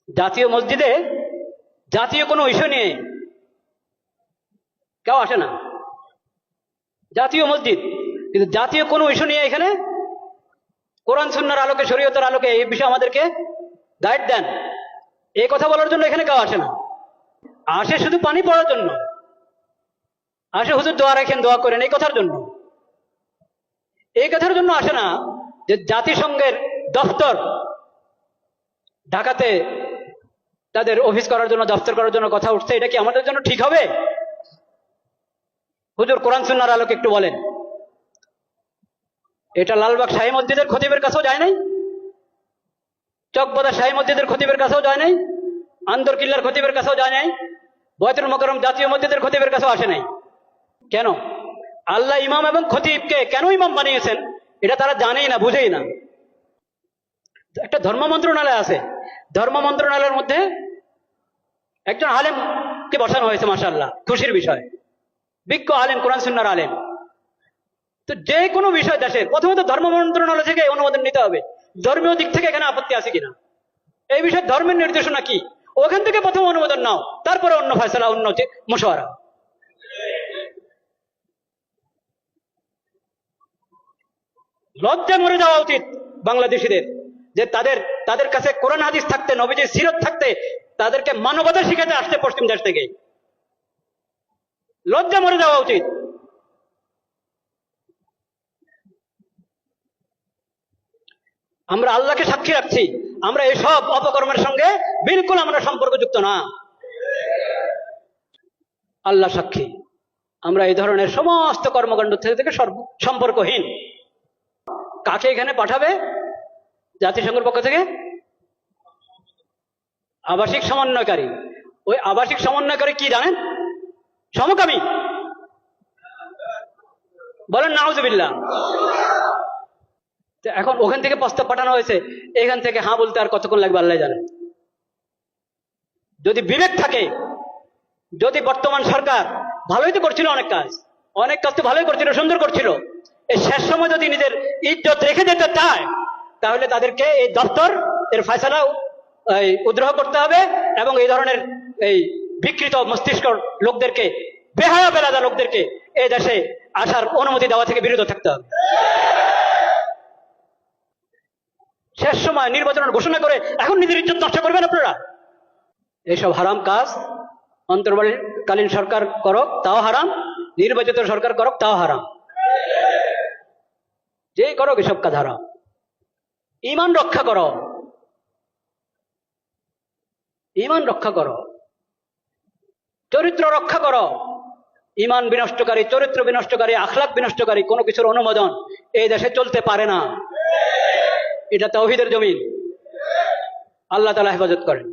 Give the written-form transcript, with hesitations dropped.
জাতীয় মসজিদে জাতীয় কোনো ইস্যু নিয়ে কেউ আসে না। জাতীয় মসজিদ, কিন্তু জাতীয় কোনো ইস্যু নিয়ে এখানে কোরআন সুন্নাহর আলোকে, শরীয়তের আলোকে এই বিষয়ে আমাদেরকে গাইড দেন, এই কথা বলার জন্য এখানে কেউ আসে না। আসে শুধু পানি পড়ার জন্য, আসে হুজুর দোয়া রাখেন, দোয়া করেন, এই কথার জন্য। এই কথার জন্য আসে না যে জাতিসংঘের দফতর ঢাকাতে তাদের অফিস করার জন্য, দফতর করার জন্য কথা উঠছে, এটা কি আমাদের জন্য ঠিক হবে? হুজুর কোরআন সুন্নাহর আলোকে একটু বলেন। এটা লালবাগ শাহী মসজিদের খতিবের কাছেও যায় নাই, চকবাদা শাহী মসজিদের খতিবের কাছেও যায় নাই, আন্দরকিল্লার খতিবের কাছেও যায় নাই, বয়তুল মোকাররম জাতীয় মসজিদের খতিবের কাছেও আসে নাই। কেন? আল্লাহ ইমাম এবং খতিবকে কেন ইমাম বানিয়েছেন এটা তারা জানেই না, বুঝেই না। একটা ধর্ম মন্ত্রণালয় আছে, ধর্ম মন্ত্রণালয়ের মধ্যে একজন আলেমকে বসানো হয়েছে, মাশাআল্লাহ, খুশির বিষয়, বিজ্ঞ আলেম, কোরআন সুন্নাহর আলেম। তো যে কোনো বিষয় দেশের প্রথমত ধর্ম মন্ত্রণালয় থেকে অনুমোদন নিতে হবে, ধর্মীয় দিক থেকে এখানে আপত্তি আছে কিনা, এই বিষয়ে ধর্মের নির্দেশনা কি, ওখান থেকে প্রথম অনুমোদন নাও, তারপরে অন্য ফয়সালা, অন্য মুশওয়ারা। লজ্জা মরে যাওয়া উচিত বাংলাদেশিদের, যে তাদের কাছে কোরআন হাদিস থাকতে, নবীজির সিরত থাকতে, তাদেরকে মানবতা শিখাতে আসছে পশ্চিম দেশ থেকে। লজ্জা মরে যাওয়া উচিত। আমরা আল্লাহকে সাক্ষী রাখছি, আমরা এসব অপকর্মের সঙ্গে বিলকুল আমরা সম্পর্কযুক্ত না। আল্লাহ সাক্ষী, আমরা এই ধরনের সমস্ত কর্মকাণ্ড থেকে সম্পর্কহীন। কাকে এখানে পাঠাবে জাতিসংঘের পক্ষ থেকে? আবাসিক সমন্বয়কারী। ওই আবাসিক সমন্বয়কারী কি জানেন? সমকামী। বলেন নাউজুবিল্লাহ। এখন ওখান থেকে প্রস্তাব পাঠানো হয়েছে, এখান থেকে হ্যাঁ বলতে আর কতক্ষণ লাগবে আল্লাহ জানেন। যদি বিবেক থাকে, যদি বর্তমান সরকার ভালোই তো করছিল, অনেক কাজ তো ভালোই করছিল, সুন্দর করছিল, এই শেষ সময় যদি নিজের ইজ্জত রেখে যেতে চায়, তাহলে তাদেরকে এই দপ্তর এর ফয়সালা উদ্রহ করতে হবে এবং এই ধরনের এই বিকৃত মস্তিষ্ক লোকদেরকে, বেহায়া বেলাদা লোকদেরকে এই দেশে আসার অনুমতি দেওয়া থেকে বিরত থাকতে হবে। শেষ সময় নির্বাচনের ঘোষণা করে এখন নিজের ইজ্জত নষ্ট করবেন আপনারা? এইসব হারাম কাজ অন্তর্বর্তীকালীন সরকার করক তাও হারাম, নির্বাচিত সরকার করক তাও হারাম, যে করক এসব কাজ হারাম। ঈমান রক্ষা করো, ঈমান রক্ষা করো, চরিত্র রক্ষা করো। ঈমান বিনষ্টকারী, চরিত্র বিনষ্টকারী, আখলাক বিনষ্টকারী কোনো কিছুর অনুমোদন এই দেশে চলতে পারে না। এটা তাওহীদের জমিন। আল্লাহ তাআলা হেফাজত করেন।